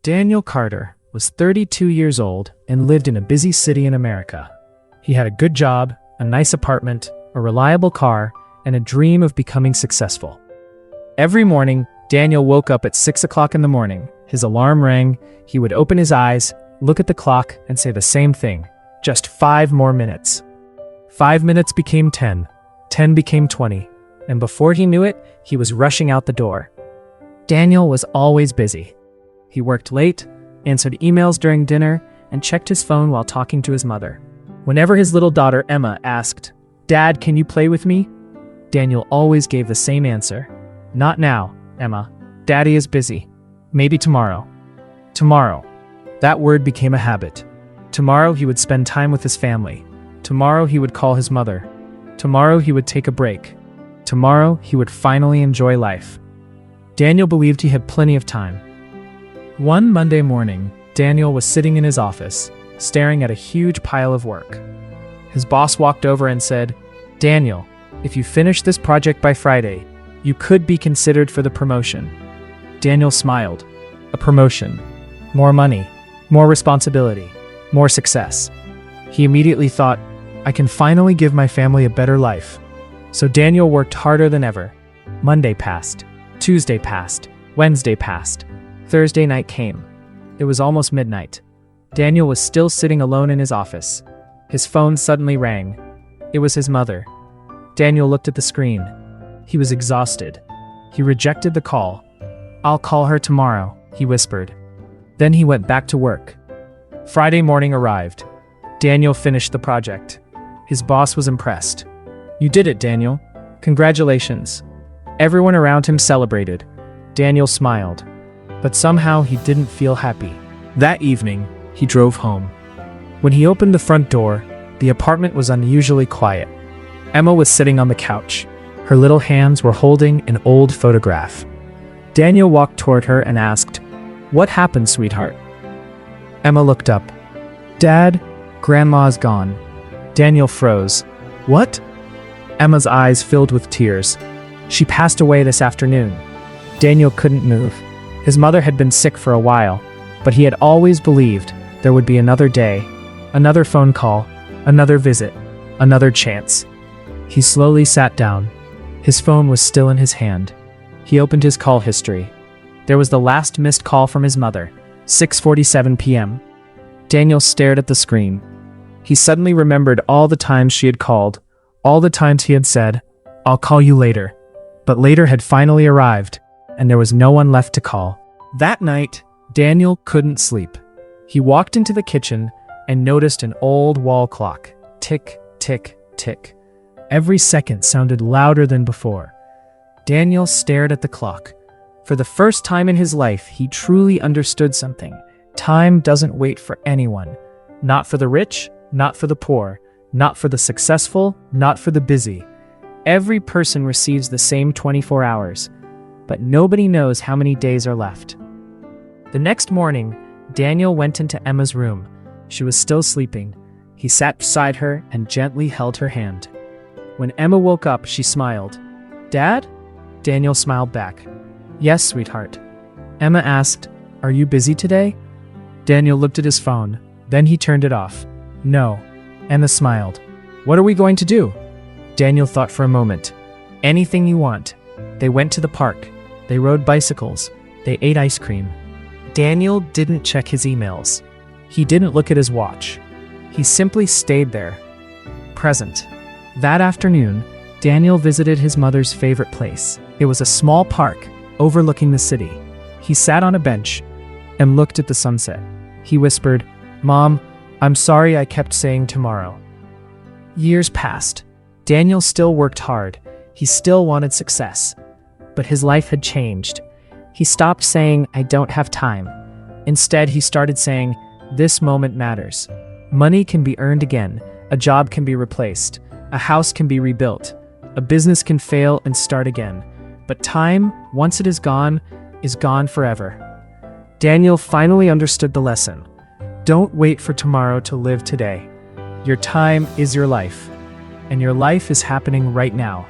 Daniel Carter was 32 years old and lived in a busy city in America. He had a good job, a nice apartment, a reliable car, and a dream of becoming successful. Every morning, Daniel woke up at 6 o'clock in the morning. His alarm rang, he would open his eyes, look at the clock, and say the same thing. Just 5 more minutes. 5 minutes became 10. 10 became 20. And before he knew it, he was rushing out the door. Daniel was always busy. He worked late, answered emails during dinner, and checked his phone while talking to his mother. Whenever his little daughter Emma asked, "Dad, can you play with me?" Daniel always gave the same answer. "Not now, Emma. Daddy is busy. Maybe tomorrow." Tomorrow. That word became a habit. Tomorrow he would spend time with his family. Tomorrow he would call his mother. Tomorrow he would take a break. Tomorrow he would finally enjoy life. Daniel believed he had plenty of time. One Monday morning, Daniel was sitting in his office, staring at a huge pile of work. His boss walked over and said, "Daniel, if you finish this project by Friday, you could be considered for the promotion." Daniel smiled. A promotion. More money. More responsibility. More success. He immediately thought, "I can finally give my family a better life." So Daniel worked harder than ever. Monday passed. Tuesday passed. Wednesday passed. Thursday night came. It was almost midnight. Daniel was still sitting alone in his office. His phone suddenly rang. It was his mother. Daniel looked at the screen. He was exhausted. He rejected the call. "I'll call her tomorrow," he whispered. Then he went back to work. Friday morning arrived. Daniel finished the project. His boss was impressed. "You did it, Daniel. Congratulations." Everyone around him celebrated. Daniel smiled. But somehow he didn't feel happy. That evening, he drove home. When he opened the front door, the apartment was unusually quiet. Emma was sitting on the couch. Her little hands were holding an old photograph. Daniel walked toward her and asked, "What happened, sweetheart?" Emma looked up. "Dad, Grandma's gone." Daniel froze. "What?" Emma's eyes filled with tears. "She passed away this afternoon." Daniel couldn't move. His mother had been sick for a while, but he had always believed there would be another day, another phone call, another visit, another chance. He slowly sat down. His phone was still in his hand. He opened his call history. There was the last missed call from his mother, 6:47 p.m. Daniel stared at the screen. He suddenly remembered all the times she had called, all the times he had said, "I'll call you later." But later had finally arrived, and there was no one left to call. That night, Daniel couldn't sleep. He walked into the kitchen and noticed an old wall clock. Tick, tick, tick. Every second sounded louder than before. Daniel stared at the clock. For the first time in his life, he truly understood something. Time doesn't wait for anyone. Not for the rich, not for the poor, not for the successful, not for the busy. Every person receives the same 24 hours. But nobody knows how many days are left. The next morning, Daniel went into Emma's room. She was still sleeping. He sat beside her and gently held her hand. When Emma woke up, she smiled. "Dad?" Daniel smiled back. "Yes, sweetheart." Emma asked, "Are you busy today?" Daniel looked at his phone. Then he turned it off. "No." Emma smiled. "What are we going to do?" Daniel thought for a moment. "Anything you want." They went to the park. They rode bicycles. They ate ice cream. Daniel didn't check his emails. He didn't look at his watch. He simply stayed there, present. That afternoon, Daniel visited his mother's favorite place. It was a small park overlooking the city. He sat on a bench and looked at the sunset. He whispered, "Mom, I'm sorry I kept saying tomorrow." Years passed. Daniel still worked hard. He still wanted success. But his life had changed. He stopped saying, "I don't have time." Instead, he started saying, "This moment matters." Money can be earned again. A job can be replaced. A house can be rebuilt. A business can fail and start again. But time, once it is gone forever. Daniel finally understood the lesson. Don't wait for tomorrow to live today. Your time is your life. And your life is happening right now.